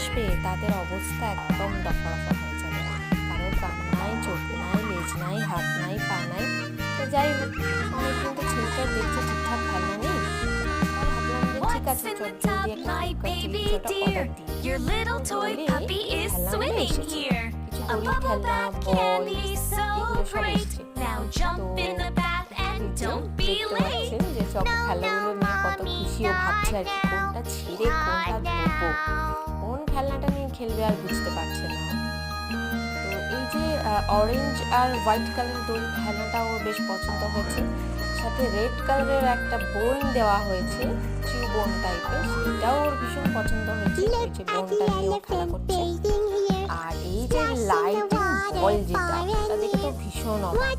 আসবে তাদের অবস্থা একদম দফারফা হয়ে যাবে। কারোর কান নাই, চোখ নাই, লেজ নাই, হাত নাই, পা নাই। তো যাই হোক, অনেকদিন তো ছেলেটার দেখছি ঠিকঠাক খেলনা নেই। আর ভাবলাম যে ঠিক আছে, চট জলদি একটা ফ্লিপকার্ট থেকে কিছু একটা অর্ডার দিই। বলি খেলনা নিয়ে এসেছে, কিছু দড়ির খেলনা, বল, এগুলো সব এসেছে। তো দেখতে পাচ্ছেন যে সব খেলনাগুলো নিয়ে কত খুশি ও ভাবছে আর কি কোনটা ছেড়ে কোনটা ধরবো, কোন খেলনাটা নিয়ে খেলবে আর বুঝতে পারছে না। তো এই যে অরেঞ্জ আর হোয়াইট কালার দড়ির খেলনাটা ওর বেশ পছন্দ হয়েছে, সাথে রেড কালারের একটা বোন দেওয়া হয়েছে, চিউ বোন টাইপের, সেটাও ওর ভীষণ পছন্দ হয়েছে। এই যে বোনটা নিয়েও খেলা করছে। আর এই যে লাইটিং বল যেটা, সেটা দেখে তো ভীষণ অবাক।